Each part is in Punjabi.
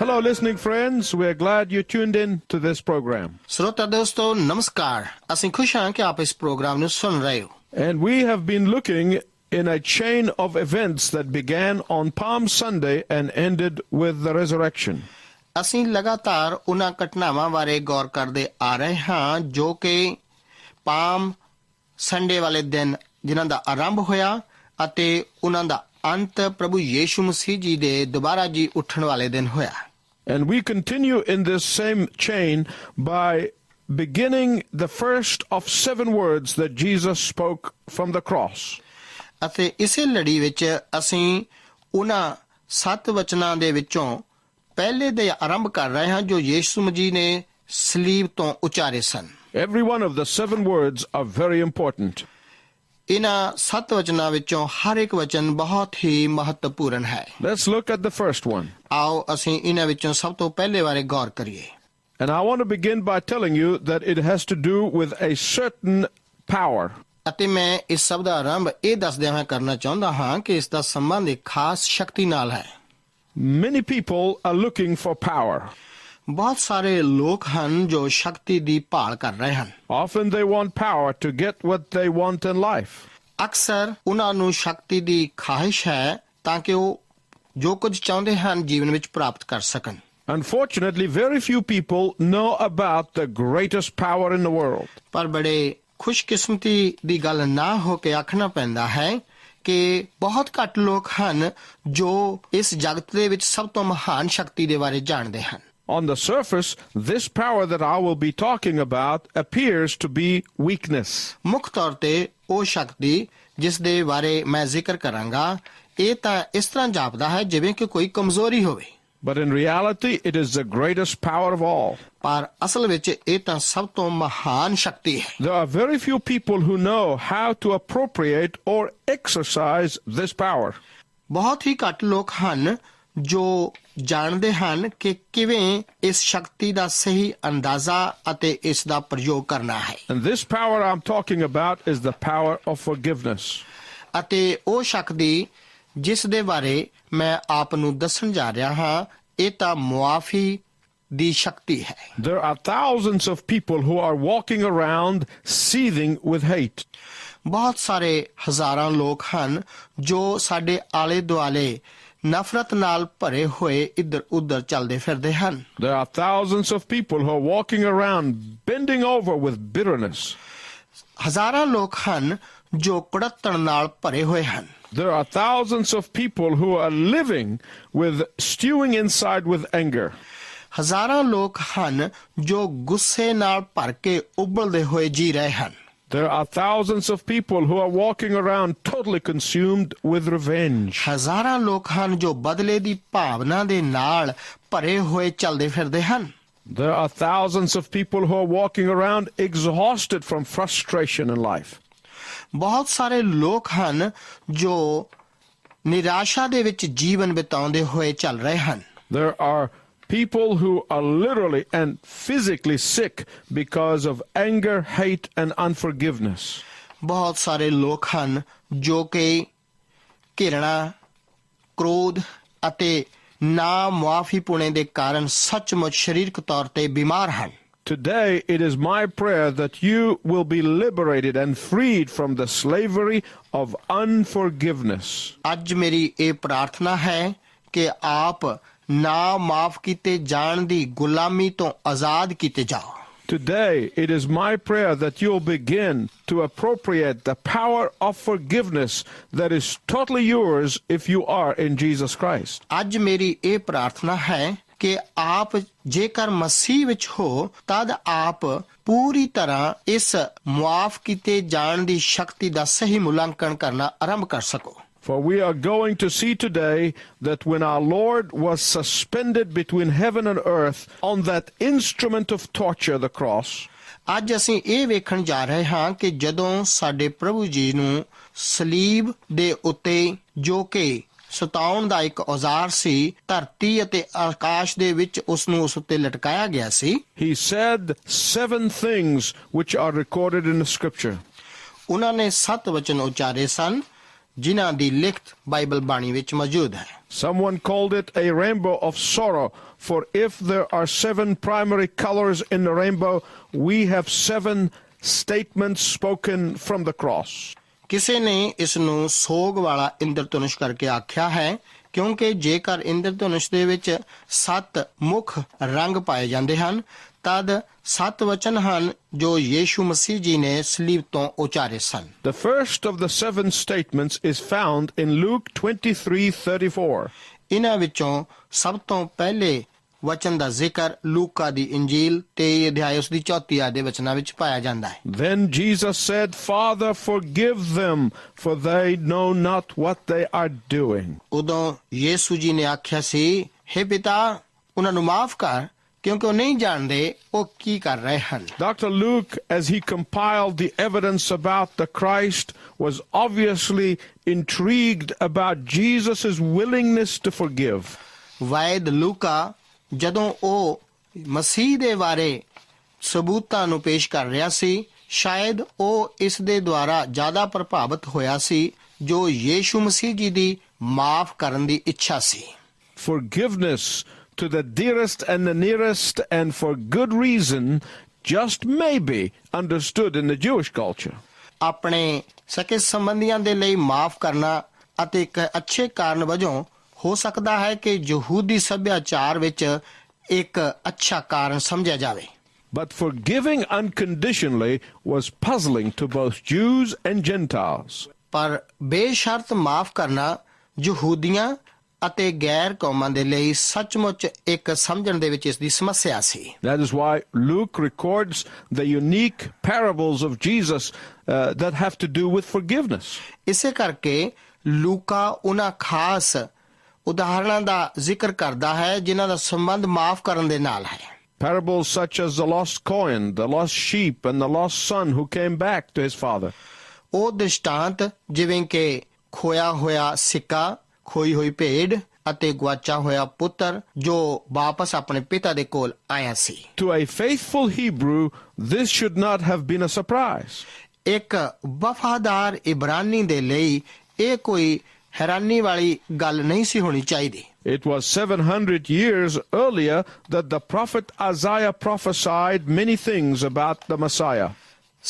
Hello, listening friends. We're glad you tuned in to this program. श्रोता दोस्तों नमस्कार ਅਸੀਂ ਖੁਸ਼ ਹਾਂ ਕਿ ਆਪ ਇਸ ਪ੍ਰੋਗਰਾਮ ਨੂੰ ਸੁਣ ਰਹੇ ਹੋ And we have been looking in a chain of events that began on Palm Sunday and ended with the resurrection. ਅਸੀਂ ਲਗਾਤਾਰ ਉਹਨਾਂ ਘਟਨਾਵਾਂ ਬਾਰੇ ਗੌਰ ਕਰਦੇ ਆ ਰਹੇ ਹਾਂ ਜੋ ਕਿ ਪਾਮ ਸੰਡੇ ਵਾਲੇ ਦਿਨ ਜਿਨ੍ਹਾਂ ਦਾ ਆਰੰਭ ਹੋਇਆ ਅਤੇ ਉਹਨਾਂ ਦਾ ਅੰਤ ਪ੍ਰਭੂ ਯੀਸ਼ੂ ਮਸੀਹ ਜੀ ਦੇ ਦੁਬਾਰਾ ਜੀ ਉੱਠਣ ਵਾਲੇ ਦਿਨ ਹੋਇਆ And we continue in this same chain by beginning the first of 7 words that Jesus spoke from the cross. ਅਤੇ ਇਸੇ ਲੜੀ ਵਿੱਚ ਅਸੀਂ ਉਹਨਾਂ 7 ਵਚਨਾਂ ਦੇ ਵਿੱਚੋਂ ਪਹਿਲੇ ਦੇ ਆਰੰਭ ਕਰ ਰਹੇ ਹਾਂ ਜੋ ਯੀਸ਼ੂ ਮਸੀਹ ਨੇ ਸਲੀਬ ਤੋਂ ਉਚਾਰੇ ਸਨ Every one of the 7 words are very important. ਇਹਨਾਂ 7 ਵਚਨਾਂ ਵਿੱਚੋਂ ਹਰ ਇੱਕ ਵਚਨ ਬਹੁਤ ਹੀ ਮਹੱਤਵਪੂਰਨ ਹੈ Let's look at the first one. ਆਓ ਅਸੀਂ ਇਹਨਾਂ ਵਿੱਚੋਂ ਸਭ ਤੋਂ ਪਹਿਲੇ ਬਾਰੇ ਗੌਰ ਕਰੀਏ And I want to begin by telling you that it has to do with a certain power. ਅਤੇ ਮੈਂ ਇਸ ਸਭ ਦਾ ਆਰੰਭ ਇਹ ਦੱਸਦਿਆਂ ਹੋਇਆ ਕਰਨਾ ਚਾਹੁੰਦਾ ਹਾਂ ਕਿ ਇਸ ਦਾ ਸੰਬੰਧ ਇੱਕ ਖਾਸ ਸ਼ਕਤੀ ਨਾਲ ਹੈ Many people are looking for power. ਬਹੁਤ ਸਾਰੇ ਲੋਕ ਹਨ ਜੋ ਸ਼ਕਤੀ ਦੀ ਭਾਲ ਕਰ ਰਹੇ ਹਨ Often they want power to get what they want in life. ਅਕਸਰ ਉਹਨਾਂ ਨੂੰ ਸ਼ਕਤੀ ਦੀ ਖਾਹਿਸ਼ ਹੈ ਤਾਂ ਕਿ ਉਹ ਜੋ ਕੁਝ ਚਾਹੁੰਦੇ ਹਨ ਜੀਵਨ ਵਿੱਚ ਪ੍ਰਾਪਤ ਕਰ ਸਕਣ Unfortunately, very few people know about the greatest power in the world. ਪਰ ਬੜੇ ਖੁਸ਼ਕਿਸਮਤੀ ਦੀ ਗੱਲ ਨਾ ਹੋ ਕੇ ਆਖਣਾ ਪੈਂਦਾ ਹੈ ਕਿ ਬਹੁਤ ਘੱਟ ਲੋਕ ਹਨ ਜੋ ਇਸ ਜਗਤ ਦੇ ਵਿੱਚ ਸਭ ਤੋਂ ਮਹਾਨ ਸ਼ਕਤੀ ਦੇ ਬਾਰੇ ਜਾਣਦੇ ਹਨ On the surface, this power that I will be talking about appears to be weakness. ਮੁੱਖ ਤੌਰ ਤੇ ਉਹ ਸ਼ਕਤੀ ਜਿਸ ਦੇ ਬਾਰੇ ਮੈਂ ਜ਼ਿਕਰ ਕਰਾਂਗਾ ਇਹ ਤਾਂ ਇਸ ਤਰ੍ਹਾਂ ਜਾਪਦਾ ਹੈ ਜਿਵੇਂ ਕਿ ਕੋਈ ਕਮਜ਼ੋਰੀ ਹੋਵੇ But in reality, it is the greatest power of all. ਪਰ ਅਸਲ ਵਿੱਚ ਇਹ ਤਾਂ ਸਭ ਤੋਂ ਮਹਾਨ ਸ਼ਕਤੀ ਹੈ There are very few people who know how to appropriate or exercise this power. ਬਹੁਤ ਹੀ ਘੱਟ ਲੋਕ ਹਨ ਜੋ ਜਾਣਦੇ ਹਨ ਕਿ ਕਿਵੇਂ ਇਸ ਸ਼ਕਤੀ ਦਾ ਸਹੀ ਅੰਦਾਜ਼ਾ ਅਤੇ ਇਸ ਦਾ ਪ੍ਰਯੋਗ ਕਰਨਾ ਹੈ And this power I'm talking about is the power of forgiveness. ਅਤੇ ਉਹ ਸ਼ਕਤੀ ਜਿਸ ਦੇ ਬਾਰੇ ਮੈਂ ਆਪ ਨੂੰ ਦੱਸਣ ਜਾ ਰਿਹਾ ਹਾਂ ਇਹ ਤਾਂ ਮੁਆਫੀ ਦੀ ਸ਼ਕਤੀ ਹੈ There are thousands of people who are walking around seething with hate. ਬਹੁਤ ਸਾਰੇ ਹਜ਼ਾਰਾਂ ਲੋਕ ਹਨ ਜੋ ਸਾਡੇ ਆਲੇ ਦੁਆਲੇ ਨਫ਼ਰਤ ਨਾਲ ਭਰੇ ਹੋਏ ਇੱਧਰ ਉੱਧਰ ਚੱਲਦੇ ਫਿਰਦੇ ਹਨ There are thousands of people who are walking around bending over with bitterness. ਹਜ਼ਾਰਾਂ ਲੋਕ ਹਨ ਜੋ ਕੁੜੱਤਣ ਨਾਲ ਭਰੇ ਹੋਏ ਹਨ There are thousands of people who are living with stewing inside with anger. ਹਜ਼ਾਰਾਂ ਲੋਕ ਹਨ ਜੋ ਗੁੱਸੇ ਨਾਲ ਭਰ ਕੇ ਉਬਲਦੇ ਹੋਏ ਜੀ ਰਹੇ ਹਨ There are thousands of people who are walking around totally consumed with revenge. ਹਜ਼ਾਰਾਂ ਲੋਕ ਹਨ ਜੋ ਬਦਲੇ ਦੀ ਭਾਵਨਾ ਦੇ ਨਾਲ ਭਰੇ ਹੋਏ ਚੱਲਦੇ ਫਿਰਦੇ ਹਨ There are thousands of people who are walking around exhausted from frustration in life. ਬਹੁਤ ਸਾਰੇ ਲੋਕ ਹਨ ਜੋ ਨਿਰਾਸ਼ਾ ਦੇ ਵਿੱਚ ਜੀਵਨ ਬਿਤਾਉਂਦੇ ਹੋਏ ਚੱਲ ਰਹੇ ਹਨ There are people who are literally and physically sick because of anger, hate, and unforgiveness. ਬਹੁਤ ਸਾਰੇ ਲੋਕ ਹਨ ਜੋ ਕਿ ਘਿਰਣਾ, ਕ੍ਰੋਧ ਅਤੇ ਨਾ ਮੁਆਫੀਪੁਣੇ ਦੇ ਕਾਰਨ ਸੱਚਮੁੱਚ ਸਰੀਰਕ ਤੌਰ ਤੇ ਬਿਮਾਰ ਹਨ Today, it is my prayer that you will be liberated and freed from the slavery of unforgiveness. ਅੱਜ ਮੇਰੀ ਇਹ ਪ੍ਰਾਰਥਨਾ ਹੈ ਕਿ ਆਪ ਨਾ ਮਾਫ ਕੀਤੇ ਜਾਣ ਦੀ ਗੁਲਾਮੀ ਤੋਂ ਆਜ਼ਾਦ ਕੀਤੇ ਜਾਓ Today, it is my prayer that you'll begin to appropriate the power of forgiveness that is totally yours if you are in Jesus Christ. ਅੱਜ ਮੇਰੀ ਇਹ ਪ੍ਰਾਰਥਨਾ ਹੈ ਕਿ ਆਪ ਜੇਕਰ ਮਸੀਹ ਵਿੱਚ ਹੋ ਤਦ ਆਪ ਪੂਰੀ ਤਰ੍ਹਾਂ ਇਸ ਮੁਆਫ ਕੀਤੇ ਜਾਣ ਦੀ ਸ਼ਕਤੀ ਦਾ ਸਹੀ ਮੁਲਾਂਕਣ ਕਰਨਾ ਆਰੰਭ ਕਰ ਸਕੋ For we are going to see today that when our Lord was suspended between heaven and earth on that instrument of torture, the cross, ਅੱਜ ਅਸੀਂ ਇਹ ਵੇਖਣ ਜਾ ਰਹੇ ਹਾਂ ਕਿ ਜਦੋਂ ਸਾਡੇ ਪ੍ਰਭੂ ਜੀ ਨੂੰ ਸਲੀਬ ਦੇ ਉੱਤੇ ਜੋ ਕਿ ਸਤਾਉਣ ਦਾ ਇੱਕ ਔਜ਼ਾਰ ਸੀ ਧਰਤੀ ਅਤੇ ਆਕਾਸ਼ ਦੇ ਵਿੱਚ ਉਸ ਨੂੰ ਉਸ ਉੱਤੇ ਲਟਕਾਇਆ ਗਿਆ ਸੀ he said 7 things which are recorded in the scripture. ਉਹਨਾਂ ਨੇ 7 ਵਚਨ ਉਚਾਰੇ ਸਨ ਜਿਨ੍ਹਾਂ ਦੀ ਲਿਖਤ ਬਾਈਬਲ ਬਾਣੀ ਵਿੱਚ ਮੌਜੂਦ ਹੈ Someone called it a rainbow of sorrow, for if there are 7 primary colors in the rainbow, we have 7 statements spoken from the cross. ਕਿਸੇ ਨੇ ਇਸ ਨੂੰ ਸੋਗ ਵਾਲਾ ਇੰਦਰਧਨੁਸ਼ ਕਰਕੇ ਆਖਿਆ ਹੈ ਕਿਉਂਕਿ ਜੇਕਰ ਇੰਦਰਧਨੁਸ਼ ਦੇ ਵਿੱਚ 7 ਮੁੱਖ ਰੰਗ ਪਾਏ ਜਾਂਦੇ ਹਨ ਤਦ 7 ਵਚਨ ਹਨ ਜੋ ਯੀਸ਼ੂ ਮਸੀਹ ਜੀ ਨੇ ਸਲੀਬ ਤੋਂ ਉਚਾਰੇ ਸਨ। The first of the 7 statements is found in Luke 23:34. ਇਹਨਾਂ ਵਿੱਚੋਂ ਸਭ ਤੋਂ ਪਹਿਲੇ ਵਚਨ ਦਾ ਜ਼ਿਕਰ ਲੂਕਾ ਦੀ ਇੰਜੀਲ 23 ਅਧਿਆਇ ਉਸ ਦੀ 34 ਆਇਤ ਦੇ ਵਚਨਾਂ ਵਿੱਚ ਪਾਇਆ ਜਾਂਦਾ ਹੈ। Then Jesus said, Father, forgive them, for they know not what they are doing. ਉਦੋਂ ਯੀਸ਼ੂ ਜੀ ਨੇ ਆਖਿਆ ਸੀ, ਹੇ ਪਿਤਾ ਉਹਨਾਂ ਨੂੰ ਮਾਫ ਕਰ ਕਿਉਂਕਿ ਉਹ ਨਹੀਂ ਜਾਣਦੇ ਉਹ ਕੀ ਕਰ ਰਹੇ ਹਨ। Dr. Luke, as he compiled the evidence about the Christ, was obviously intrigued about Jesus' willingness to forgive. ਵੈਦ ਲੂਕਾ ਜਦੋਂ ਉਹ ਮਸੀਹ ਦੇ ਬਾਰੇ ਸਬੂਤਾਂ ਨੂੰ ਪੇਸ਼ ਕਰ ਰਿਹਾ ਸੀ ਸ਼ਾਇਦ ਉਹ ਇਸ ਦੇ ਦੁਆਰਾ ਜ਼ਿਆਦਾ ਪ੍ਰਭਾਵਿਤ ਹੋਇਆ ਸੀ ਜੋ ਯੀਸ਼ੂ ਮਸੀਹ ਜੀ ਦੀ ਮਾਫ ਕਰਨ ਦੀ ਇੱਛਾ ਸੀ। Forgiveness to the dearest and the nearest, and for good reason, just may be understood in the Jewish culture. ਆਪਣੇ ਸਕੇ ਸੰਬੰਧੀਆਂ ਦੇ ਲਈ ਮਾਫ ਕਰਨਾ ਅਤੇ ਇੱਕ ਅੱਛੇ ਕਾਰਨ ਵਜੋਂ ਹੋ ਸਕਦਾ ਹੈ ਕਿ ਯਹੂਦੀ ਸੱਭਿਆਚਾਰ ਵਿੱਚ ਇੱਕ ਅੱਛਾ ਕਾਰਨ ਸਮਝਿਆ ਜਾਵੇ। But forgiving unconditionally was puzzling to both Jews and Gentiles. ਪਰ ਬੇਸ਼ਰਤ ਮਾਫ ਕਰਨਾ ਯਹੂਦੀਆਂ ਅਤੇ ਗੈਰ ਕੌਮਾਂ ਦੇ ਲਈ ਸੱਚਮੁੱਚ ਇੱਕ ਸਮਝਣ ਦੇ ਵਿੱਚ ਇਸ ਦੀ ਸਮੱਸਿਆ ਸੀ। That is why Luke records the unique parables of Jesus that have to do with forgiveness. ਇਸੇ ਕਰਕੇ ਲੂਕਾ ਉਹਨਾਂ ਖਾਸ ਉਦਾਹਰਣਾਂ ਦਾ ਜ਼ਿਕਰ ਕਰਦਾ ਹੈ ਜਿਨ੍ਹਾਂ ਦਾ ਸੰਬੰਧ ਮਾਫ ਕਰਨ ਦੇ ਨਾਲ ਹੈ। Parables such as the lost coin, the lost sheep, and the lost son who came back to his father. ਉਹ ਦ੍ਰਿਸ਼ਟਾਂਤ ਜਿਵੇਂ ਕਿ ਖੋਇਆ ਹੋਇਆ ਸਿੱਕਾ, ਖੋਈ ਹੋਈ ਭੇਡ ਅਤੇ ਗੁਆਚਾ ਹੋਇਆ ਪੁੱਤਰ ਜੋ ਵਾਪਸ ਆਪਣੇ ਪਿਤਾ ਦੇ ਕੋਲ ਆਇਆ ਸੀ। To a faithful Hebrew, this should not have been a surprise. ਇੱਕ ਵਫਾਦਾਰ ਇਬਰਾਨੀ ਦੇ ਲਈ ਇਹ ਕੋਈ ਹੈਰਾਨੀ ਵਾਲੀ ਗੱਲ ਨਹੀਂ ਸੀ ਹੋਣੀ ਚਾਹੀਦੀ। It was 700 years earlier that the prophet Isaiah prophesied many things about the Messiah.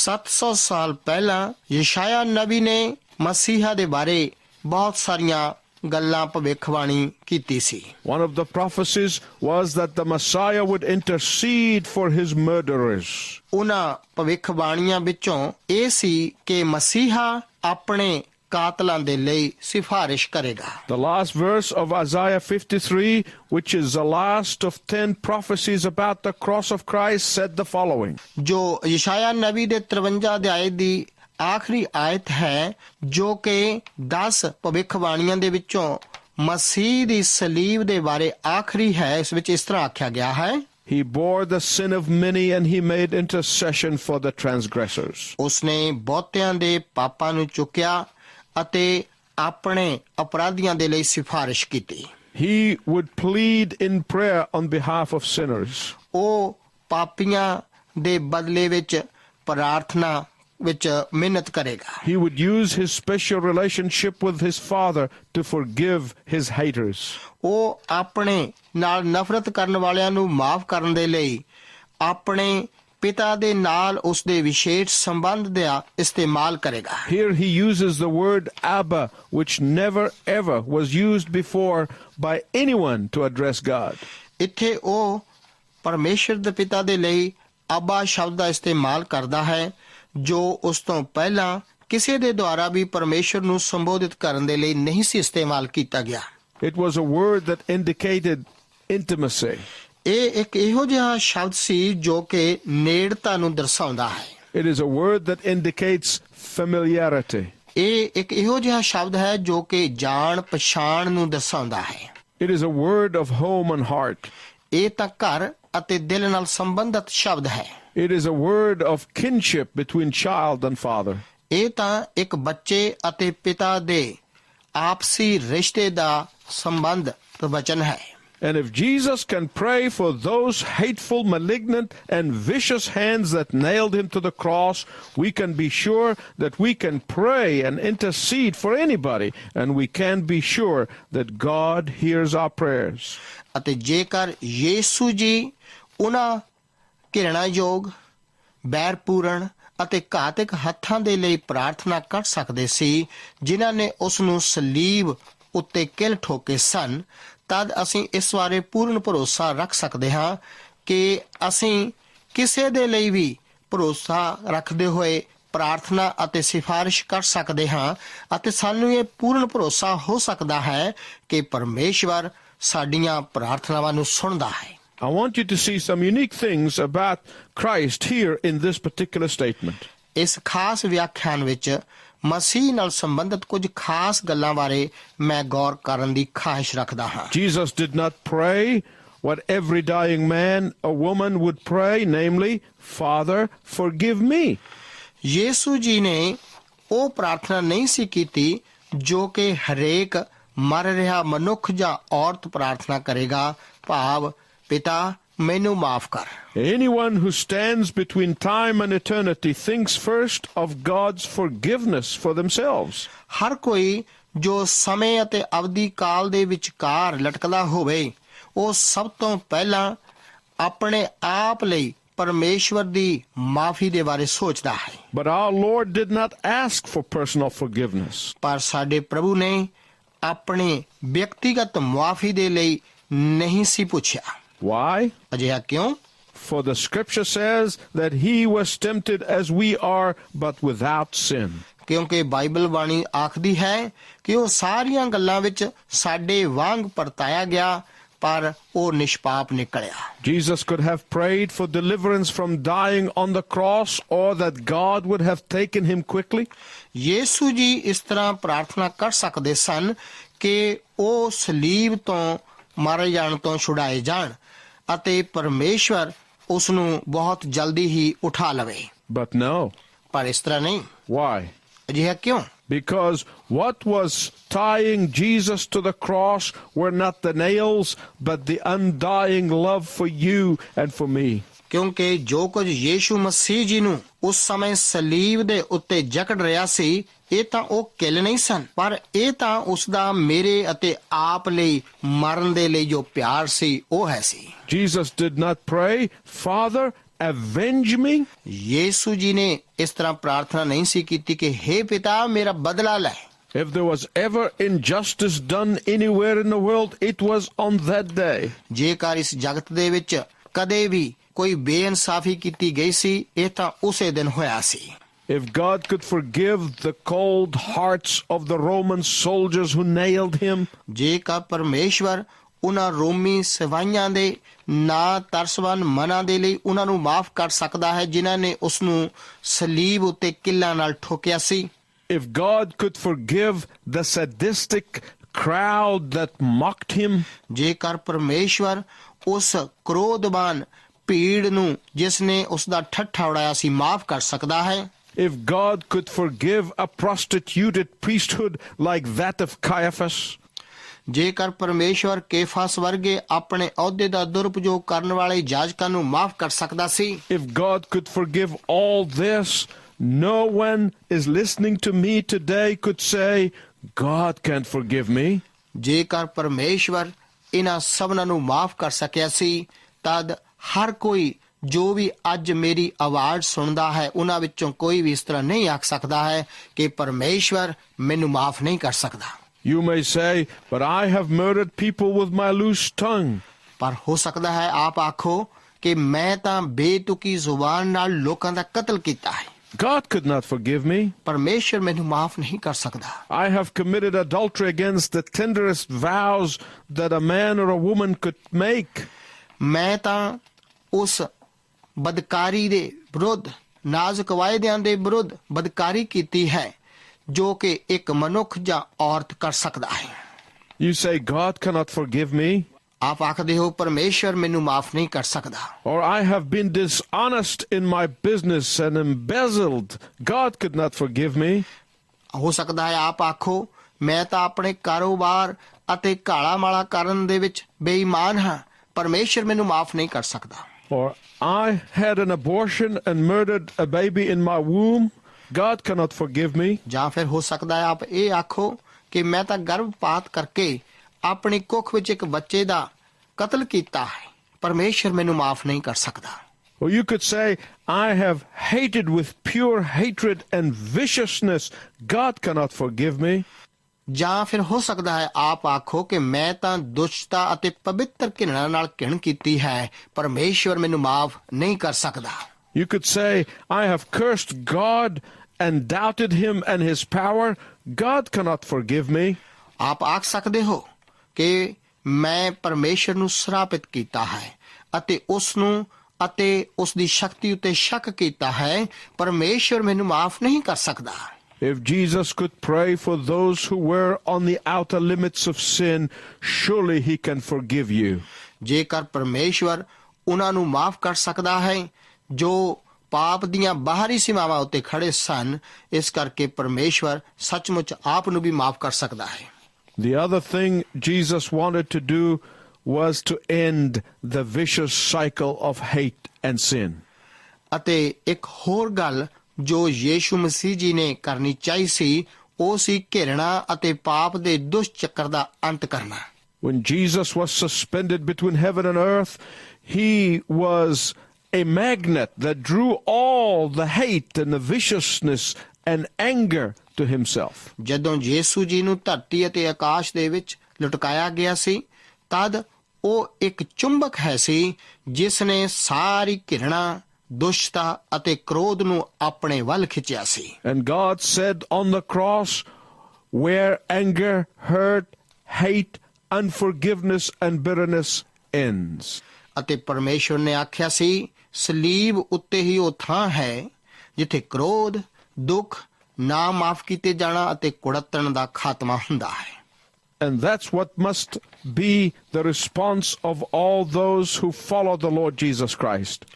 700 ਸਾਲ ਪਹਿਲਾਂ ਯਸ਼ਾਇਆ ਨਬੀ ਨੇ ਮਸੀਹਾ ਦੇ ਬਾਰੇ ਬਹੁਤ ਸਾਰੀਆਂ ਗੱਲਾਂ ਭਵਿੱਖਬਾਣੀ ਕੀਤੀ ਸੀ। One of the prophecies was that the Messiah would intercede for his murderers. ਉਹਨਾਂ ਭਵਿੱਖਬਾਣੀਆਂ ਵਿੱਚੋਂ ਇਹ ਸੀ ਕਿ ਮਸੀਹਾ ਆਪਣੇ ਕਾਤਲਾਂ ਦੇ ਲਈ ਸਿਫਾਰਿਸ਼ ਕਰੇਗਾ। The last verse of Isaiah 53, which is the last of 10 prophecies about the cross of Christ, said the following. ਜੋ ਯਸ਼ਾਇਆ ਨਬੀ ਦੇ 53 ਅਧਿਆਇ ਦੀ ਆਖਰੀ ਆਇਤ ਹੈ ਜੋ ਕਿ 10 ਭਵਿੱਖਬਾਣੀਆਂ ਦੇ ਵਿੱਚੋਂ ਮਸੀਹ ਦੀ ਸਲੀਬ ਦੇ ਬਾਰੇ ਆਖਰੀ ਹੈ। ਇਸ ਵਿੱਚ ਇਸ ਤਰ੍ਹਾਂ ਆਖਿਆ ਗਿਆ ਹੈ, He bore the sin of many and he made intercession for the transgressors. ਉਸਨੇ ਬਹੁਤਿਆਂ ਦੇ ਪਾਪਾਂ ਨੂੰ ਚੁੱਕਿਆ ਅਤੇ ਆਪਣੇ ਅਪਰਾਧੀਆਂ ਦੇ ਲਈ ਸਿਫਾਰਿਸ਼ ਕੀਤੀ। He would plead in prayer on behalf of sinners. ਉਹ ਪਾਪੀਆਂ ਦੇ ਬਦਲੇ ਵਿੱਚ ਪ੍ਰਾਰਥਨਾ ਵਿੱਚ ਮਿਹਨਤ ਕਰੇਗਾ। He would use his special relationship with his Father to forgive his haters. ਉਹ ਆਪਣੇ ਨਾਲ ਨਫ਼ਰਤ ਕਰਨ ਵਾਲਿਆਂ ਨੂੰ ਮਾਫ ਕਰਨ ਦੇ ਲਈ ਆਪਣੇ ਪਿਤਾ ਦੇ ਨਾਲ ਉਸ ਦੇ ਵਿਸ਼ੇਸ਼ ਸੰਬੰਧ ਦਾ ਇਸਤੇਮਾਲ ਕਰੇਗਾ। Here he uses the word Abba, which never ever was used before by anyone to address God. ਇੱਥੇ ਉਹ ਪਰਮੇਸ਼ਰ ਦੇ ਪਿਤਾ ਦੇ ਲਈ ਆਬਾ ਸ਼ਬਦ ਦਾ ਇਸਤੇਮਾਲ ਕਰਦਾ ਹੈ ਜੋ ਉਸ ਤੋਂ ਪਹਿਲਾਂ ਕਿਸੇ ਦੇ ਦੁਆਰਾ ਵੀ ਪਰਮੇਸ਼ਰ ਨੂੰ ਸੰਬੋਧਿਤ ਕਰਨ ਦੇ ਲਈ ਨਹੀਂ ਸੀ ਇਸਤੇਮਾਲ ਕੀਤਾ ਗਿਆ। It was a word that indicated intimacy. ਇਹ ਇੱਕ ਇਹੋ ਜਿਹਾ ਸ਼ਬਦ ਸੀ ਜੋ ਕਿ ਨੇੜਤਾ ਨੂੰ ਦਰਸਾਉਂਦਾ ਹੈ। It is a word that indicates familiarity. ਇਹ ਇੱਕ ਇਹੋ ਜਿਹਾ ਸ਼ਬਦ ਹੈ ਜੋ ਕਿ ਜਾਣ ਪਛਾਣ ਨੂੰ ਦਰਸਾਉਂਦਾ ਹੈ। It is a word of home and heart. ਇਹ ਤਾਂ ਘਰ ਅਤੇ ਦਿਲ ਨਾਲ ਸੰਬੰਧਿਤ ਸ਼ਬਦ ਹੈ। It is a word of kinship between child and father. ਇਹ ਤਾਂ ਇੱਕ ਬੱਚੇ ਅਤੇ ਪਿਤਾ ਦੇ ਆਪਸੀ ਰਿਸ਼ਤੇ ਦਾ ਸੰਬੰਧ ਵਚਨ ਹੈ। And if Jesus can pray for those hateful, malignant, and vicious hands that nailed him to the cross, we can be sure that we can pray and intercede for anybody, and we can be sure that God hears our prayers. ਅਤੇ ਜੇਕਰ ਯੀਸ਼ੂ ਜੀ ਉਹਨਾਂ ਘਿਰਣਾਯੋਗ, ਬੈਰਪੂਰਨ ਅਤੇ ਘਾਤਕ ਹੱਥਾਂ ਦੇ ਲਈ ਪ੍ਰਾਰਥਨਾ ਕਰ ਸਕਦੇ ਸੀ ਜਿਨ੍ਹਾਂ ਨੇ ਉਸ ਨੂੰ ਸਲੀਬ ਉੱਤੇ ਕਿਲ ਠੋਕੇ ਸਨ, ਤਦ ਅਸੀਂ ਇਸ ਬਾਰੇ ਪੂਰਨ ਭਰੋਸਾ ਰੱਖ ਸਕਦੇ ਹਾਂ ਕਿ ਅਸੀਂ ਕਿਸੇ ਦੇ ਲਈ ਵੀ ਭਰੋਸਾ ਰੱਖਦੇ ਹੋਏ ਪ੍ਰਾਰਥਨਾ ਅਤੇ ਸਿਫਾਰਿਸ਼ ਕਰ ਸਕਦੇ ਹਾਂ ਅਤੇ ਸਾਨੂੰ ਇਹ ਪੂਰਨ ਭਰੋਸਾ ਹੋ ਸਕਦਾ ਹੈ ਕਿ ਪਰਮੇਸ਼ਵਰ ਸਾਡੀਆਂ ਪ੍ਰਾਰਥਨਾਵਾਂ ਨੂੰ ਸੁਣਦਾ ਹੈ। I want you to see some unique things about Christ here in this particular statement. ਇਸ ਖਾਸ ਵਿਆਖਿਆਨ ਵਿੱਚ ਮਸੀਹ ਨਾਲ ਸੰਬੰਧਿਤ ਕੁਝ ਖਾਸ ਗੱਲਾਂ ਬਾਰੇ ਮੈਂ ਗੌਰ ਕਰਨ ਦੀ ਖਾਹਿਸ਼ ਰੱਖਦਾ ਹਾਂ। Jesus did not pray what every dying man or woman would pray, namely, Father, forgive me. Yishu ਜੀ ਨੇ ਉਹ ਪ੍ਰਾਰਥਨਾ ਨਹੀਂ ਸੀ ਕੀਤੀ ਜੋ ਕਿ ਹਰੇਕ ਮਰ ਰਿਹਾ ਮਨੁੱਖ ਜਾਂ ਔਰਤ ਪ੍ਰਾਰਥਨਾ ਕਰੇਗਾ, ਭਾਵ ਪਿਤਾ ਮੈਨੂੰ ਮਾਫ ਕਰ। Anyone who stands between time and eternity thinks first of God's forgiveness for themselves. ਹਰ ਕੋਈ ਜੋ ਸਮੇਂ ਅਤੇ ਅਵਧੀ ਕਾਲ ਦੇ ਵਿਚਕਾਰ ਲਟਕਦਾ ਹੋਵੇ ਉਹ ਸਭ ਤੋਂ ਪਹਿਲਾਂ ਆਪਣੇ ਆਪ ਲਈ ਪਰਮੇਸ਼ਵਰ ਦੀ ਮਾਫੀ ਦੇ ਬਾਰੇ ਸੋਚਦਾ ਹੈ। But our Lord did not ask for personal forgiveness. ਪਰ ਸਾਡੇ ਪ੍ਰਭੂ ਨੇ ਆਪਣੇ ਵਿਅਕਤੀਗਤ ਮੁਆਫੀ ਦੇ ਲਈ ਨਹੀਂ ਸੀ ਪੁੱਛਿਆ। Why? ਅਜਿਹਾ ਕਿਉਂ? For the scripture says that he was tempted as we are, but without sin. ਕਿਉਂਕਿ ਬਾਈਬਲ ਬਾਣੀ ਆਖਦੀ ਹੈ ਕਿ ਉਹ ਸਾਰੀਆਂ ਗੱਲਾਂ ਵਿੱਚ ਸਾਡੇ ਵਾਂਗ ਪਰਤਾਇਆ ਗਿਆ ਪਰ ਉਹ ਨਿਸ਼ਪਾਪ ਨਿਕਲਿਆ। Jesus could have prayed for deliverance from dying on the cross, or that God would have taken him quickly. Yishu ਜੀ ਇਸ ਤਰ੍ਹਾਂ ਪ੍ਰਾਰਥਨਾ ਕਰ ਸਕਦੇ ਸਨ ਕਿ ਉਹ ਸਲੀਬ ਤੋਂ ਮਾਰੇ ਜਾਣ ਤੋਂ ਛੁਡਾਏ ਜਾਣ ਅਤੇ ਪਰਮੇਸ਼ਵਰ ਉਸ ਨੂੰ ਬਹੁਤ ਜਲਦੀ ਹੀ ਉਠਾ ਲਵੇ। But no. ਪਰ ਇਸ ਤਰ੍ਹਾਂ ਨਹੀਂ। Why? ਅਜਿਹਾ ਕਿਉਂ? Because what was tying Jesus to the cross were not the nails, but the undying love for you and for me. ਕਿਉਂਕਿ ਜੋ ਕੁਝ ਯੀਸ਼ੂ ਮਸੀਹ ਜੀ ਨੂੰ ਉਸ ਸਮੇਂ ਸਲੀਬ ਦੇ ਉੱਤੇ ਜਕੜ ਰਿਹਾ ਸੀ ਇਹ ਤਾਂ ਉਹ ਕਿੱਲ ਨਹੀਂ ਸਨ, ਪਰ ਇਹ ਤਾਂ ਉਸ ਦਾ ਮੇਰੇ ਅਤੇ ਆਪ ਲਈ ਮਰਨ ਦੇ ਲਈ ਜੋ ਪਿਆਰ ਸੀ ਉਹ ਹੈ ਸੀ। Jesus did not pray, Father, avenge me. Yishu ਜੀ ਨੇ ਇਸ ਤਰ੍ਹਾਂ ਪ੍ਰਾਰਥਨਾ ਨਹੀਂ ਸੀ ਕੀਤੀ ਕਿ ਹੇ ਪਿਤਾ ਮੇਰਾ ਬਦਲਾ ਲੈ। If there was ever injustice done anywhere in the world, it was on that day. ਜੇਕਰ ਇਸ ਜਗਤ ਦੇ ਵਿੱਚ ਕਦੇ ਵੀ ਕੋਈ ਬੇਇਨਸਾਫੀ ਕੀਤੀ ਗਈ ਸੀ ਇਹ ਤਾਂ ਉਸੇ ਦਿਨ ਹੋਇਆ ਸੀ। If God could forgive the cold hearts of the Roman soldiers who nailed him, ਜੇਕਰ ਪਰਮੇਸ਼ਵਰ ਉਹਨਾਂ ਰੋਮੀ ਸਿਪਾਹੀਆਂ ਦੇ ਨਾ ਤਰਸਵਾਨ ਮਨਾਂ ਦੇ ਲਈ ਉਹਨਾਂ ਨੂੰ ਮਾਫ ਕਰ ਸਕਦਾ ਹੈ ਜਿਨ੍ਹਾਂ ਨੇ ਉਸ ਨੂੰ ਸਲੀਬ ਉੱਤੇ ਕਿੱਲਾਂ ਨਾਲ ਠੋਕਿਆ ਸੀ। if God could forgive the sadistic crowd that mocked him, ਜੇਕਰ ਪਰਮੇਸ਼ਵਰ ਉਸ ਕ੍ਰੋਧਵਾਨ ਭੀੜ ਨੂੰ ਜਿਸ ਨੇ ਉਸ ਦਾ ਠੱਠਾ ਉਡਾਇਆ ਸੀ ਮਾਫ ਕਰ ਸਕਦਾ ਹੈ। if God could forgive a prostituted priesthood like that of Caiaphas, ਜੇਕਰ ਪਰਮੇਸ਼ਵਰ ਕੇਫਾਸ ਵਰਗੇ ਆਪਣੇ ਅਹੁਦੇ ਦਾ ਦੁਰਉਪਯੋਗ ਕਰਨ ਵਾਲੇ ਜਾਜਕਾਂ ਨੂੰ ਮਾਫ ਕਰ ਸਕਦਾ ਸੀ। if God could forgive all this, no one is listening to me today could say, God can't forgive me. ਜੇਕਰ ਪਰਮੇਸ਼ਵਰ ਇਹਨਾਂ ਸਭਨਾਂ ਨੂੰ ਮਾਫ ਕਰ ਸਕਿਆ ਸੀ ਤਦ ਹਰ ਕੋਈ ਜੋ ਵੀ ਅੱਜ ਮੇਰੀ ਆਵਾਜ਼ ਸੁਣਦਾ ਹੈ ਉਹਨਾਂ ਵਿੱਚੋਂ ਕੋਈ ਵੀ ਇਸ ਤਰ੍ਹਾਂ ਨਹੀਂ ਆਖ ਸਕਦਾ ਹੈ ਕਿ ਪਰਮੇਸ਼ਵਰ ਮੈਨੂੰ ਮਾਫ ਨਹੀਂ ਕਰ ਸਕਦਾ। You may say, but I have murdered people with my loose tongue. ਪਰ ਹੋ ਸਕਦਾ ਹੈ ਆਪ ਆਖੋ ਕਿ ਮੈਂ ਤਾਂ ਬੇਤੁਕੀ ਜ਼ੁਬਾਨ ਨਾਲ ਲੋਕਾਂ ਦਾ ਕਤਲ ਕੀਤਾ ਹੈ। God could not forgive me. ਪਰਮੇਸ਼ਵਰ ਮੈਨੂੰ ਮਾਫ ਨਹੀਂ ਕਰ ਸਕਦਾ। I have committed adultery against the tenderest vows that a man or a woman could make. ਮੈਂ ਤਾਂ ਉਸ ਬਦਕਾਰੀ ਦੇ ਵਿਰੁੱਧ ਨਾਜ਼ੁਕ ਵਾਅਦਿਆਂ ਦੇ ਵਿਰੁੱਧ ਬਦਕਾਰੀ ਕੀਤੀ ਹੈ ਜੋ ਕਿ ਇੱਕ ਮਨੁੱਖ ਜਾਂ ਔਰਤ ਕਰ ਸਕਦਾ ਹੈ। You say, God cannot forgive me. ਆਪ ਆਖਦੇ ਹੋ ਪਰਮੇਸ਼ਵਰ ਮੈਨੂੰ ਮਾਫ ਨਹੀਂ ਕਰ ਸਕਦਾ। Or I have been dishonest in my business and embezzled. God could not forgive me. ਹੋ ਸਕਦਾ ਹੈ ਆਪ ਆਖੋ ਮੈਂ ਤਾਂ ਆਪਣੇ ਕਾਰੋਬਾਰ ਅਤੇ ਕਾਲਾ ਮਾਲਾ ਕਰਨ ਦੇ ਵਿੱਚ ਬੇਈਮਾਨ ਹਾਂ, ਪਰਮੇਸ਼ਰ ਮੈਨੂੰ ਮਾਫ ਨਹੀਂ ਕਰ ਸਕਦਾ। Or I had an abortion and murdered a baby in my womb. God cannot forgive me. ਜਾਂ ਫਿਰ ਹੋ ਸਕਦਾ ਹੈ ਆਪ ਇਹ ਆਖੋ ਕਿ ਮੈਂ ਤਾਂ ਗਰਭਪਾਤ ਕਰਕੇ ਆਪਣੀ ਕੁੱਖ ਵਿੱਚ ਇੱਕ ਬੱਚੇ ਦਾ ਕਤਲ ਕੀਤਾ ਹੈ, ਪਰਮੇਸ਼ਰ ਮੈਨੂੰ ਮਾਫ ਨਹੀਂ ਕਰ ਸਕਦਾ। Or you could say, I have hated with pure hatred and viciousness. God cannot forgive me. ਜਾਂ ਫਿਰ ਹੋ ਸਕਦਾ ਹੈ ਆਪ ਆਖੋ ਕਿ ਮੈਂ ਤਾਂ ਦੁਸ਼ਟਤਾ ਅਤੇ ਪਵਿੱਤਰ ਘਿਰਣਾ ਨਾਲ ਘਿਣ ਕੀਤੀ ਹੈ, ਪਰਮੇਸ਼ਵਰ ਮੈਨੂੰ ਮਾਫ ਨਹੀਂ ਕਰ ਸਕਦਾ। You could say, I have cursed God and doubted him and his power. God cannot forgive me. ਆਪ ਆਖ ਸਕਦੇ ਹੋ ਕਿ ਮੈਂ ਪਰਮੇਸ਼ਰ ਨੂੰ ਸਰਾਪਿਤ ਕੀਤਾ ਹੈ ਅਤੇ ਉਸ ਨੂੰ ਅਤੇ ਉਸ ਦੀ ਸ਼ਕਤੀ ਉੱਤੇ ਸ਼ੱਕ ਕੀਤਾ ਹੈ, ਪਰਮੇਸ਼ਰ ਮੈਨੂੰ ਮਾਫ ਨਹੀਂ ਕਰ ਸਕਦਾ। If Jesus could pray for those who were on the outer limits of sin, surely he can forgive you. ਜੇਕਰ ਪਰਮੇਸ਼ਵਰ ਉਹਨਾਂ ਨੂੰ ਮਾਫ ਕਰ ਸਕਦਾ ਹੈ ਜੋ ਪਾਪ ਦੀਆਂ ਬਾਹਰੀ ਸੀਮਾਵਾਂ ਉੱਤੇ ਖੜੇ ਸਨ, ਇਸ ਕਰਕੇ ਪਰਮੇਸ਼ਵਰ ਸੱਚਮੁੱਚ ਆਪ ਨੂੰ ਵੀ ਮਾਫ ਕਰ ਸਕਦਾ ਹੈ। The other thing Jesus wanted to do was to end the vicious cycle of hate and sin. ਅਤੇ ਇੱਕ ਹੋਰ ਗੱਲ ਜੋ ਯੀਸ਼ੂ ਮਸੀਹ ਜੀ ਨੇ ਕਰਨੀ ਚਾਹੀ ਸੀ, ਉਹ ਸੀ ਘਿਰਣਾ ਅਤੇ ਪਾਪ ਦੇ ਦੁਸ਼ਟ ਚੱਕਰ ਦਾ ਅੰਤ ਕਰਨਾ। When Jesus was suspended between heaven and earth, he was a magnet that drew all the hate and the viciousness and anger to himself. ਜਦੋਂ ਯੀਸ਼ੂ ਜੀ ਨੂੰ ਧਰਤੀ ਅਤੇ ਆਕਾਸ਼ ਦੇ ਵਿੱਚ ਲਟਕਾਇਆ ਗਿਆ ਸੀ, ਤਦ ਉਹ ਇੱਕ ਚੁੰਬਕ ਹੈ ਸੀ ਜਿਸ ਨੇ ਸਾਰੀ ਘਿਰਣਾ, ਦੁਸ਼ਟਤਾ ਅਤੇ ਕ੍ਰੋਧ ਨੂੰ ਆਪਣੇ ਵੱਲ ਖਿੱਚਿਆ ਸੀ। And God said on the cross, where anger, hurt, hate, unforgiveness and bitterness ends. ਅਤੇ ਪਰਮੇਸ਼ਵਰ ਨੇ ਆਖਿਆ ਸੀ, ਸਲੀਬ ਉੱਤੇ ਹੀ ਉਹ ਥਾਂ ਹੈ ਜਿੱਥੇ ਕ੍ਰੋਧ, ਦੁੱਖ, ਨਾ ਮਾਫ ਕੀਤੇ ਜਾਣਾ ਅਤੇ ਕੁੜੱਤਣ ਦਾ ਖਾਤਮਾ ਹੁੰਦਾ ਹੈ। And that's what must be the response of all those who follow the Lord Jesus Christ.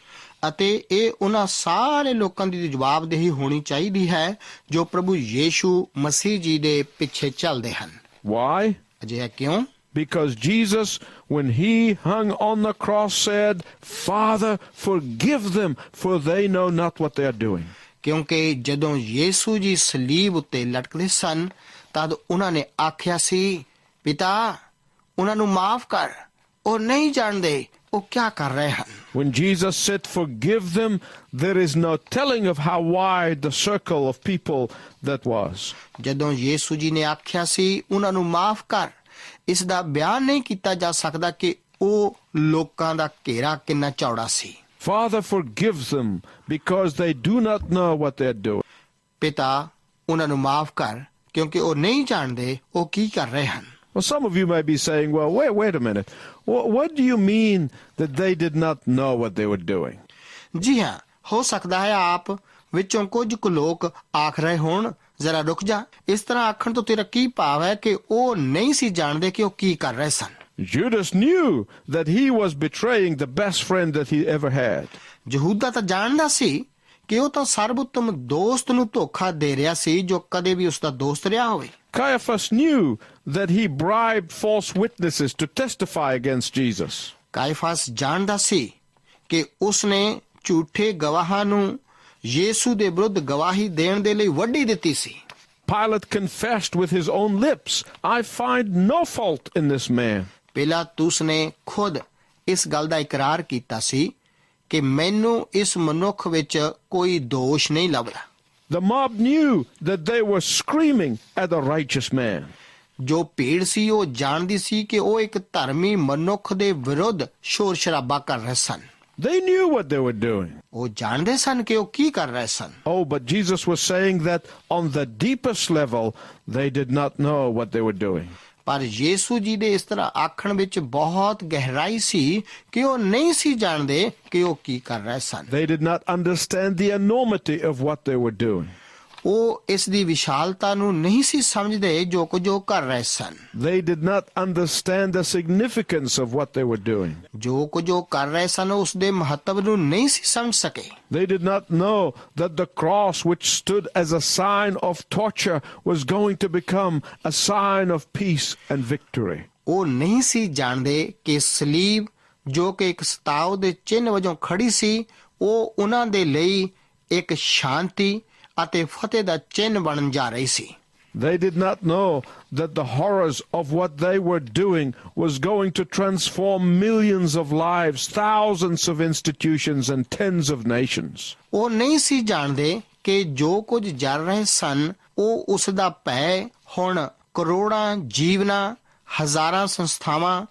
ਅਤੇ ਇਹ ਉਹਨਾਂ ਸਾਰੇ ਲੋਕਾਂ ਦੀ ਜਵਾਬਦੇਹੀ ਹੋਣੀ ਚਾਹੀਦੀ ਹੈ ਜੋ ਪ੍ਰਭੂ ਯੀਸ਼ੂ ਮਸੀਹ ਜੀ ਦੇ ਪਿੱਛੇ ਚੱਲਦੇ ਹਨ। Why? ਅਜਿਹਾ ਕਿਉਂ? Because Jesus, when he hung on the cross, said, Father, forgive them, for they know not what they are doing. ਕਿਉਂਕਿ ਜਦੋਂ ਯੀਸ਼ੂ ਜੀ ਸਲੀਬ ਉੱਤੇ ਲਟਕਦੇ ਸਨ, ਤਦ ਉਹਨਾਂ ਨੇ ਆਖਿਆ ਸੀ, ਪਿਤਾ ਉਹਨਾਂ ਨੂੰ ਮਾਫ ਕਰ, ਉਹ ਨਹੀਂ ਜਾਣਦੇ ਉਹ ਕਿਆ ਕਰ ਰਹੇ ਹਨ। When Jesus said, forgive them, there is no telling of how wide the circle of people that was. ਜਦੋਂ ਯੀਸ਼ੂ ਜੀ ਨੇ ਆਖਿਆ ਸੀ ਉਹਨਾਂ ਨੂੰ ਮਾਫ ਕਰ, ਇਸ ਦਾ ਬਿਆਨ ਨਹੀਂ ਕੀਤਾ ਜਾ ਸਕਦਾ ਕਿ ਉਹ ਲੋਕਾਂ ਦਾ ਘੇਰਾ ਕਿੰਨਾ ਚੌੜਾ ਸੀ। Father, forgive them, because they do not know what they're doing. ਪਿਤਾ ਉਹਨਾਂ ਨੂੰ ਮਾਫ ਕਰ ਕਿਉਂਕਿ ਉਹ ਨਹੀਂ ਜਾਣਦੇ ਉਹ ਕੀ ਕਰ ਰਹੇ ਹਨ। Well, some of you may be saying, well, wait a minute. What do you mean that they did not know what they were doing? ਜੀ ਹਾਂ, ਹੋ ਸਕਦਾ ਹੈ ਆਪ ਵਿੱਚੋਂ ਕੁਝ ਕੁ ਲੋਕ ਆਖ ਰਹੇ ਹੋਣ, ਜ਼ਰਾ ਰੁਕ ਜਾ, ਇਸ ਤਰ੍ਹਾਂ ਆਖਣ ਤੋਂ ਤੇਰਾ ਕੀ ਭਾਵ ਹੈ ਕਿ ਉਹ ਨਹੀਂ ਸੀ ਜਾਣਦੇ ਕਿ ਉਹ ਕੀ ਕਰ ਰਹੇ ਸਨ। Judas knew that he was betraying the best friend that he ever had. ਯਹੂਦਾ ਤਾਂ ਜਾਣਦਾ ਸੀ ਕਿ ਉਹ ਤਾਂ ਸਰਵਉੱਤਮ ਦੋਸਤ ਨੂੰ ਧੋਖਾ ਦੇ ਰਿਹਾ ਸੀ ਜੋ ਕਦੇ ਵੀ ਉਸ ਦਾ ਦੋਸਤ ਰਿਹਾ ਹੋਵੇ। Caiaphas knew that he bribed false witnesses to testify against Jesus. ਕਾਇਫਾਸ ਜਾਣਦਾ ਸੀ ਕਿ ਉਸਨੇ ਝੂਠੇ ਗਵਾਹਾਂ ਨੂੰ ਯੀਸ਼ੂ ਦੇ ਵਿਰੁੱਧ ਗਵਾਹੀ ਦੇਣ ਦੇ ਲਈ ਵੱਢੀ ਦਿੱਤੀ ਸੀ। Pilate confessed with his own lips, I find no fault in this man. ਪਿਲਾਤੁਸ ਨੇ ਖੁਦ ਇਸ ਗੱਲ ਦਾ ਇਕਰਾਰ ਕੀਤਾ ਸੀ ਕਿ ਮੈਨੂੰ ਇਸ ਮਨੁੱਖ ਵਿੱਚ ਕੋਈ ਦੋਸ਼ ਨਹੀਂ ਲੱਭਦਾ। The mob knew that they were screaming at a righteous man. ਜੋ ਭੀੜ ਸੀ ਉਹ ਜਾਣਦੀ ਸੀ ਕਿ ਉਹ ਇੱਕ ਧਰਮੀ ਮਨੁੱਖ ਦੇ ਵਿਰੁੱਧ ਸ਼ੋਰ ਸ਼ਰਾਬਾ ਕਰ ਰਹੇ ਸਨ। They knew what they were doing. ਉਹ ਜਾਣਦੇ ਸਨ ਕਿ ਉਹ ਕੀ ਕਰ ਰਹੇ ਸਨ। Oh, but Jesus was saying that on the deepest level, they did not know what they were doing. ਪਰ ਯੀਸ਼ੂ ਜੀ ਦੇ ਇਸ ਤਰ੍ਹਾਂ ਆਖਣ ਵਿੱਚ ਬਹੁਤ ਗਹਿਰਾਈ ਸੀ ਕਿ ਉਹ ਨਹੀਂ ਸੀ ਜਾਣਦੇ ਕਿ ਉਹ ਕੀ ਕਰ ਰਹੇ ਸਨ। They did not understand the enormity of what they were doing. ਉਹ ਇਸ ਦੀ ਵਿਸ਼ਾਲਤਾ ਨੂੰ ਨਹੀਂ ਸੀ ਸਮਝਦੇ ਜੋ ਕੁਝ ਉਹ ਕਰ ਰਹੇ ਸਨ। They did not understand the significance of what they were doing. ਜੋ ਕੁਝ ਉਹ ਕਰ ਰਹੇ ਸਨ ਉਸ ਦੇ ਮਹੱਤਵ ਨੂੰ ਨਹੀਂ ਸੀ ਸਮਝ ਸਕੇ। They did not know that the cross, which stood as a sign of torture, was going to become a sign of peace and victory. ਉਹ ਨਹੀਂ ਸੀ ਜਾਣਦੇ ਕਿ ਸਲੀਬ ਜੋ ਕਿ ਇੱਕ ਸਤਾਉ ਦੇ ਚਿੰਨ੍ਹ ਵਜੋਂ ਖੜੀ ਸੀ, ਉਹ ਉਹਨਾਂ ਦੇ ਲਈ ਇੱਕ ਸ਼ਾਂਤੀ ਅਤੇ ਫਤਿਹ ਦਾ ਚਿੰਨ੍ਹ ਬਣਨ ਜਾ ਰਹੀ ਸੀ। They did not know that the horrors of what they were doing was going to transform millions of lives, thousands of institutions, and tens of nations. ਉਹ ਨਹੀਂ ਸੀ ਜਾਣਦੇ ਕਿ ਜੋ ਕੁਝ ਜਰ ਰਹੇ ਸਨ, ਉਹ ਉਸ ਦਾ ਭੈ ਹੁਣ ਕਰੋੜਾਂ ਜੀਵਨਾਂ, ਹਜ਼ਾਰਾਂ ਸੰਸਥਾਵਾਂ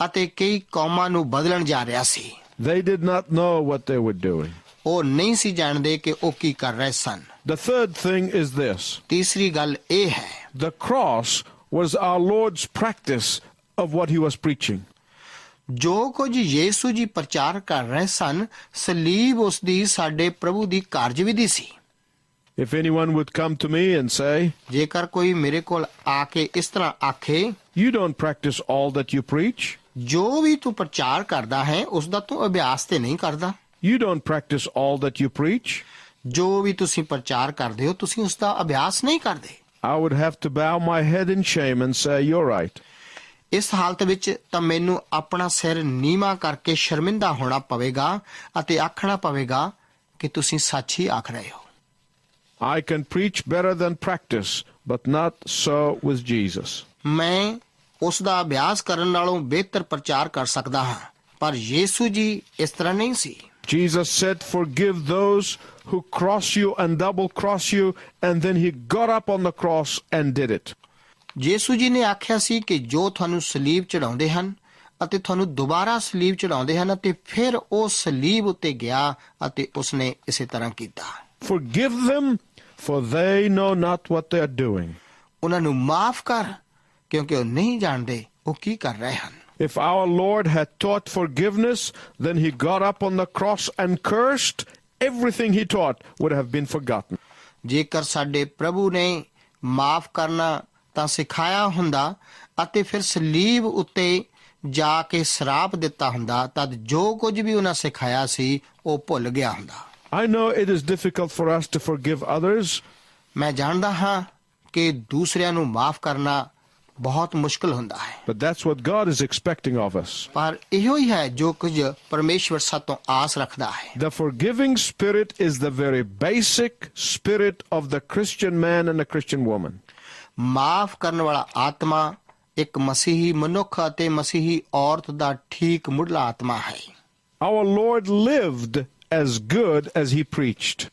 ਅਤੇ ਕਈ ਕੌਮਾਂ ਨੂੰ ਬਦਲਣ ਜਾ ਰਿਹਾ ਸੀ। They did not know what they were doing. ਉਹ ਨਹੀਂ ਸੀ ਜਾਣਦੇ ਕਿ ਉਹ ਕੀ ਕਰ ਰਹੇ ਸਨ। The third thing is this. ਤੀਸਰੀ ਗੱਲ ਇਹ ਹੈ, The cross was our Lord's practice of what he was preaching. ਜੋ ਕੁਝ ਯੀਸ਼ੂ ਜੀ ਪ੍ਰਚਾਰ ਕਰ ਰਹੇ ਸਨ, ਸਲੀਬ ਉਸ ਦੀ ਸਾਡੇ ਪ੍ਰਭੂ ਦੀ ਕਾਰਜਵਿਧੀ ਸੀ। If anyone would come to me and say, ਜੇਕਰ ਕੋਈ ਮੇਰੇ ਕੋਲ ਆ ਕੇ ਇਸ ਤਰ੍ਹਾਂ ਆਖੇ, you don't practice all that you preach, ਜੋ ਵੀ ਤੂੰ ਪ੍ਰਚਾਰ ਕਰਦਾ ਹੈ ਉਸ ਦਾ ਤੂੰ ਅਭਿਆਸ ਤੇ ਨਹੀਂ ਕਰਦਾ, you don't practice all that you preach, ਜੋ ਵੀ ਤੁਸੀਂ ਪ੍ਰਚਾਰ ਕਰਦੇ ਹੋ ਤੁਸੀਂ ਉਸ ਦਾ ਅਭਿਆਸ ਨਹੀਂ ਕਰਦੇ, I would have to bow my head in shame and say, you're right. ਇਸ ਹਾਲਤ ਵਿੱਚ ਤਾਂ ਮੈਨੂੰ ਆਪਣਾ ਸਿਰ ਨੀਵਾਂ ਕਰਕੇ ਸ਼ਰਮਿੰਦਾ ਹੋਣਾ ਪਵੇਗਾ ਅਤੇ ਆਖਣਾ ਪਵੇਗਾ ਕਿ ਤੁਸੀਂ ਸੱਚ ਹੀ ਆਖ ਰਹੇ ਹੋ। I can preach better than practice, but not so with Jesus. ਮੈਂ ਉਸ ਦਾ ਅਭਿਆਸ ਕਰਨ ਨਾਲੋਂ ਬਿਹਤਰ ਪ੍ਰਚਾਰ ਕਰ ਸਕਦਾ ਹਾਂ, ਪਰ ਯੀਸ਼ੂ ਜੀ ਇਸ ਤਰ੍ਹਾਂ ਨਹੀਂ ਸੀ। Jesus said, forgive those who cross you and double cross you, and then he got up on the cross and did it. Yishu ਜੀ ਨੇ ਆਖਿਆ ਸੀ ਕਿ ਜੋ ਤੁਹਾਨੂੰ ਸਲੀਬ ਚੜਾਉਂਦੇ ਹਨ ਅਤੇ ਤੁਹਾਨੂੰ ਦੁਬਾਰਾ ਸਲੀਬ ਚੜਾਉਂਦੇ ਹਨ, ਅਤੇ ਫਿਰ ਉਹ ਸਲੀਬ ਉੱਤੇ ਗਿਆ ਅਤੇ ਉਸਨੇ ਇਸੇ ਤਰ੍ਹਾਂ ਕੀਤਾ। Forgive them, for they know not what they are doing. ਉਹਨਾਂ ਨੂੰ ਮਾਫ ਕਰ, ਕਿਉਂਕਿ ਉਹ ਨਹੀਂ ਜਾਣਦੇ ਉਹ ਕੀ ਕਰ ਰਹੇ ਹਨ। If our Lord had taught forgiveness, then he got up on the cross and cursed. Everything he taught would have been forgotten. ਜੇਕਰ ਸਾਡੇ ਪ੍ਰਭੂ ਨੇ ਮਾਫ ਕਰਨਾ ਤਾਂ ਸਿਖਾਇਆ ਹੁੰਦਾ ਅਤੇ ਫਿਰ ਸਲੀਬ ਉੱਤੇ ਜਾ ਕੇ ਸਰਾਪ ਦਿੱਤਾ ਹੁੰਦਾ, ਤਦ ਜੋ ਕੁਝ ਵੀ ਉਹਨਾਂ ਸਿਖਾਇਆ ਸੀ ਉਹ ਭੁੱਲ ਗਿਆ ਹੁੰਦਾ। I know it is difficult for us to forgive others, ਮੈਂ ਜਾਣਦਾ ਹਾਂ ਕਿ ਦੂਸਰਿਆਂ ਨੂੰ ਮਾਫ ਕਰਨਾ ਬਹੁਤ ਮੁਸ਼ਕਲ ਹੁੰਦਾ ਹੈ, but that's what God is expecting of us. ਪਰ ਇਹੋ ਹੀ ਹੈ ਜੋ ਕੁਝ ਪਰਮੇਸ਼ਵਰ ਸਾਤੋਂ ਆਸ ਰੱਖਦਾ ਹੈ। The forgiving spirit is the very basic spirit of the Christian man and the Christian woman. ਮਾਫ ਕਰਨ ਵਾਲਾ ਆਤਮਾ ਇੱਕ ਮਸੀਹੀ ਮਨੁੱਖ ਅਤੇ ਮਸੀਹੀ ਔਰਤ ਦਾ ਠੀਕ ਮੁੱਢਲਾ ਆਤਮਾ ਹੈ। Our Lord lived as good as he preached.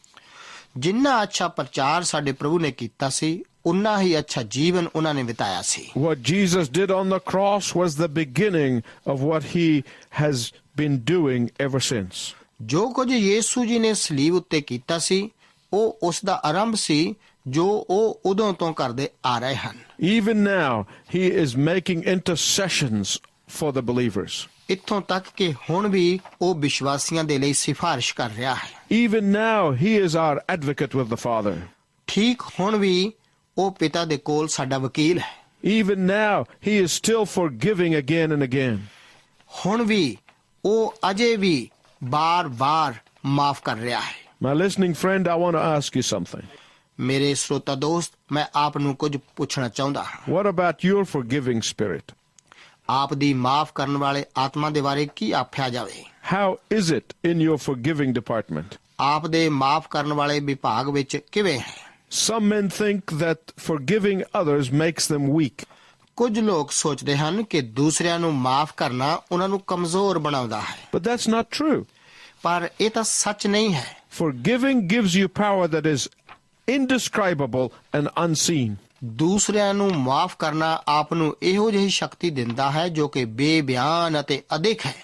ਜਿੰਨਾ ਅੱਛਾ ਪ੍ਰਚਾਰ ਸਾਡੇ ਪ੍ਰਭੂ ਨੇ ਕੀਤਾ ਸੀ, ਉਨਾ ਹੀ ਅੱਛਾ ਜੀਵਨ ਉਹਨਾਂ ਨੇ ਬਿਤਾਇਆ ਸੀ। What Jesus did on the cross was the beginning of what he has been doing ever since. ਜੋ ਕੁਝ ਯੀਸ਼ੂ ਜੀ ਨੇ ਸਲੀਬ ਉੱਤੇ ਕੀਤਾ ਸੀ, ਉਹ ਉਸ ਦਾ ਆਰੰਭ ਸੀ ਜੋ ਉਹ ਉਦੋਂ ਤੋਂ ਕਰਦੇ ਆ ਰਹੇ ਹਨ। Even now, he is making intercessions for the believers. ਇੱਥੋਂ ਤੱਕ ਕਿ ਹੁਣ ਵੀ ਉਹ ਵਿਸ਼ਵਾਸੀਆਂ ਦੇ ਲਈ ਸਿਫਾਰਿਸ਼ ਕਰ ਰਿਹਾ ਹੈ। Even now, he is our advocate with the Father. ਠੀਕ ਹੁਣ ਵੀ ਉਹ ਪਿਤਾ ਦੇ ਕੋਲ ਸਾਡਾ ਵਕੀਲ ਹੈ। Even now, he is still forgiving again and again. ਹੁਣ ਵੀ ਉਹ ਅਜੇ ਵੀ ਬਾਰ-ਬਾਰ ਮਾਫ ਕਰ ਰਿਹਾ ਹੈ। My listening friend, I want to ask you something. ਮੇਰੇ ਸਰੋਤਾ ਦੋਸਤ, ਮੈਂ ਆਪ ਨੂੰ ਕੁਝ ਪੁੱਛਣਾ ਚਾਹੁੰਦਾ ਹਾਂ। What about your forgiving spirit? ਆਪ ਦੀ ਮਾਫ ਕਰਨ ਵਾਲੇ ਆਤਮਾ ਦੇ ਬਾਰੇ ਕੀ ਆਖਿਆ ਜਾਵੇ? How is it in your forgiving department? ਆਪ ਦੇ ਮਾਫ ਕਰਨ ਵਾਲੇ ਵਿਭਾਗ ਵਿੱਚ ਕਿਵੇਂ ਹੈ? Some men think that forgiving others makes them weak. ਕੁਝ ਲੋਕ ਸੋਚਦੇ ਹਨ ਕਿ ਦੂਸਰਿਆਂ ਨੂੰ ਮਾਫ ਕਰਨਾ ਉਹਨਾਂ ਨੂੰ ਕਮਜ਼ੋਰ ਬਣਾਉਂਦਾ ਹੈ, But that's not true. ਪਰ ਇਹ ਤਾਂ ਸੱਚ ਨਹੀਂ ਹੈ। Forgiving gives you power that is indescribable and unseen. ਦੂਸਰਿਆਂ ਨੂੰ ਮਾਫ ਕਰਨਾ ਆਪ ਨੂੰ ਇਹੋ ਜਿਹੀ ਸ਼ਕਤੀ ਦਿੰਦਾ ਹੈ ਜੋ ਕਿ ਬੇਬਿਆਨ ਅਤੇ ਅਦਿੱਖ ਹੈ।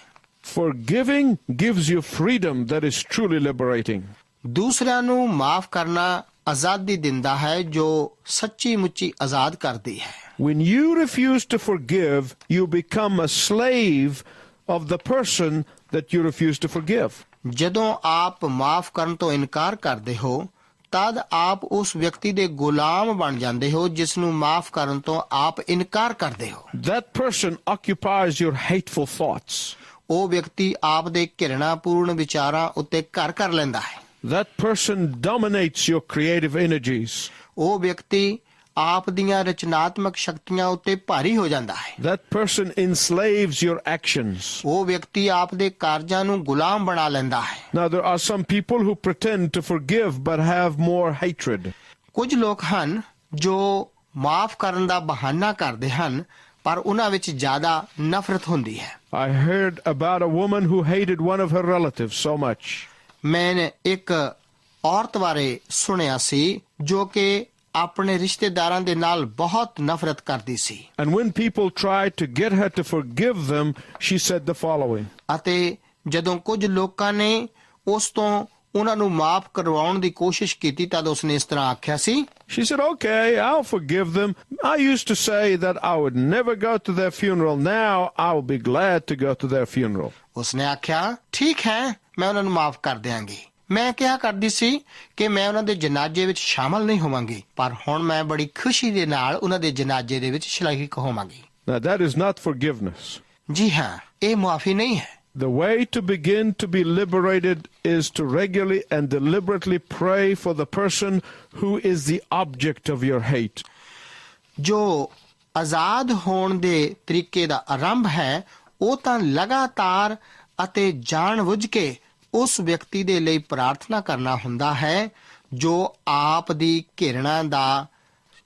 Forgiving gives you freedom that is truly liberating. ਦੂਸਰਿਆਂ ਨੂੰ ਮਾਫ ਕਰਨਾ ਆਜ਼ਾਦੀ ਦਿੰਦਾ ਹੈ ਜੋ ਸੱਚੀ ਮੁੱਚੀ ਆਜ਼ਾਦ ਕਰਦੀ ਹੈ। When you refuse to forgive, you become a slave of the person that you refuse to forgive. ਜਦੋਂ ਆਪ ਮਾਫ ਕਰਨ ਤੋਂ ਇਨਕਾਰ ਕਰਦੇ ਹੋ, ਤਦ ਆਪ ਉਸ ਵਿਅਕਤੀ ਦੇ ਗੁਲਾਮ ਬਣ ਜਾਂਦੇ ਹੋ ਜਿਸ ਨੂੰ ਮਾਫ ਕਰਨ ਤੋਂ ਆਪ ਇਨਕਾਰ ਕਰਦੇ ਹੋ। That person occupies your hateful thoughts. ਉਹ ਵਿਅਕਤੀ ਆਪ ਦੇ ਘਿਰਣਾਪੂਰਨ ਵਿਚਾਰਾਂ ਉੱਤੇ ਘਰ ਕਰ ਲੈਂਦਾ ਹੈ। That person dominates your creative energies. ਉਹ ਵਿਅਕਤੀ ਆਪ ਦੀਆਂ ਰਚਨਾਤਮਕ ਸ਼ਕਤੀਆਂ ਉੱਤੇ ਭਾਰੀ ਹੋ ਜਾਂਦਾ ਹੈ। That person enslaves your actions. ਉਹ ਵਿਅਕਤੀ ਆਪ ਦੇ ਕਾਰਜਾਂ ਨੂੰ ਗੁਲਾਮ ਬਣਾ ਲੈਂਦਾ ਹੈ। Now, there are some people who pretend to forgive but have more hatred. ਕੁਝ ਲੋਕ ਹਨ ਜੋ ਮਾਫ ਕਰਨ ਦਾ ਬਹਾਨਾ ਕਰਦੇ ਹਨ ਪਰ ਉਹਨਾਂ ਵਿੱਚ ਜ਼ਿਆਦਾ ਨਫ਼ਰਤ ਹੁੰਦੀ ਹੈ। I heard about a woman who hated one of her relatives so much. ਮੈਂ ਇੱਕ ਔਰਤ ਬਾਰੇ ਸੁਣਿਆ ਸੀ ਜੋ ਕਿ ਆਪਣੇ ਰਿਸ਼ਤੇਦਾਰਾਂ ਦੇ ਨਾਲ ਬਹੁਤ ਨਫ਼ਰਤ ਕਰਦੀ ਸੀ And when people tried to get her to forgive them, she said the following. ਅਤੇ ਜਦੋਂ ਕੁਝ ਲੋਕਾਂ ਨੇ ਉਸ ਤੋਂ ਉਹਨਾਂ ਨੂੰ ਮਾਫ ਕਰਵਾਉਣ ਦੀ ਕੋਸ਼ਿਸ਼ ਕੀਤੀ ਤਦ ਉਸਨੇ ਇਸ ਤਰ੍ਹਾਂ ਆਖਿਆ ਸੀ She said, okay, I'll forgive them. I used to say that I would never go to their funeral. Now I'll be glad to go to their funeral. ਉਸਨੇ ਆਖਿਆ ਠੀਕ ਹੈ ਮੈਂ ਉਹਨਾਂ ਨੂੰ ਮਾਫ ਕਰ ਦਿਆਂਗੀ। ਮੈਂ ਕਿਹਾ ਕਰਦੀ ਸੀ ਕਿ ਮੈਂ ਉਹਨਾਂ ਦੇ ਜਨਾਜ਼ੇ ਵਿੱਚ ਸ਼ਾਮਲ ਨਹੀਂ ਹੋਵਾਂਗੀ ਪਰ ਹੁਣ ਮੈਂ ਬੜੀ ਖੁਸ਼ੀ ਦੇ ਨਾਲ ਉਹਨਾਂ ਦੇ ਜਨਾਜ਼ੇ ਦੇ ਵਿੱਚ ਸ਼ਰੀਕ ਹੋਵਾਂਗੀ। Now that is not forgiveness. ਜੀ ਹਾਂ, ਇਹ ਮੁਆਫੀ ਨਹੀਂ ਹੈ। The way to begin to be liberated is to regularly and deliberately pray for the person who is the object of your hate. ਜੋ ਆਜ਼ਾਦ ਹੋਣ ਦੇ ਤਰੀਕੇ ਦਾ ਆਰੰਭ ਹੈ ਉਹ ਤਾਂ ਲਗਾਤਾਰ ਅਤੇ ਜਾਣਬੁੱਝ ਕੇ ਉਸ ਵਿਅਕਤੀ ਦੇ ਲਈ ਪ੍ਰਾਰਥਨਾ ਕਰਨਾ ਹੁੰਦਾ ਹੈ ਜੋ ਆਪ ਦੀ ਘਿਰਣਾ ਦਾ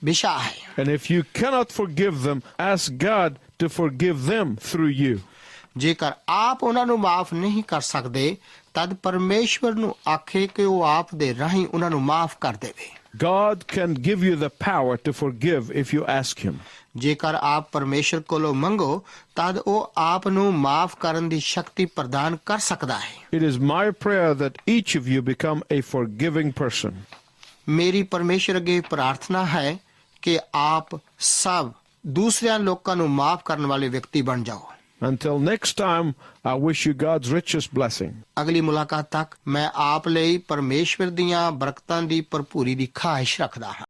ਵਿਸ਼ਾ ਹੈ। And if you cannot forgive them, ask God to forgive them through you. ਜੇਕਰ ਆਪ ਉਹਨਾਂ ਨੂੰ ਮਾਫ ਨਹੀਂ ਕਰ ਸਕਦੇ ਤਦ ਪਰਮੇਸ਼ਵਰ ਨੂੰ ਆਖੇ ਕਿ ਉਹ ਆਪ ਦੇ ਰਾਹੀਂ ਉਹਨਾਂ ਨੂੰ ਮਾਫ ਕਰ ਦੇਵੇ। God can give you the power to forgive if you ask Him. ਜੇਕਰ ਆਪ ਪਰਮੇਸ਼ਰ ਕੋਲੋਂ ਮੰਗੋ ਤਦ ਉਹ ਆਪ ਨੂੰ ਮਾਫ ਕਰਨ ਦੀ ਸ਼ਕਤੀ ਪ੍ਰਦਾਨ ਕਰ ਸਕਦਾ ਹੈ। It is my prayer that each of you become a forgiving person. ਮੇਰੀ ਪਰਮੇਸ਼ਰ ਅੱਗੇ ਪ੍ਰਾਰਥਨਾ ਹੈ ਕਿ ਆਪ ਸਭ ਦੂਸਰਿਆਂ ਲੋਕਾਂ ਨੂੰ ਮਾਫ ਕਰਨ ਵਾਲੇ ਵਿਅਕਤੀ ਬਣ ਜਾਓ। Until next time, I wish you God's richest blessing. ਅਗਲੀ ਮੁਲਾਕਾਤ ਤੱਕ ਮੈਂ ਆਪ ਲਈ ਪਰਮੇਸ਼ਵਰ ਦੀਆਂ ਬਰਕਤਾਂ ਦੀ ਭਰਪੂਰੀ ਦੀ ਖਾਹਿਸ਼ ਰੱਖਦਾ ਹਾਂ।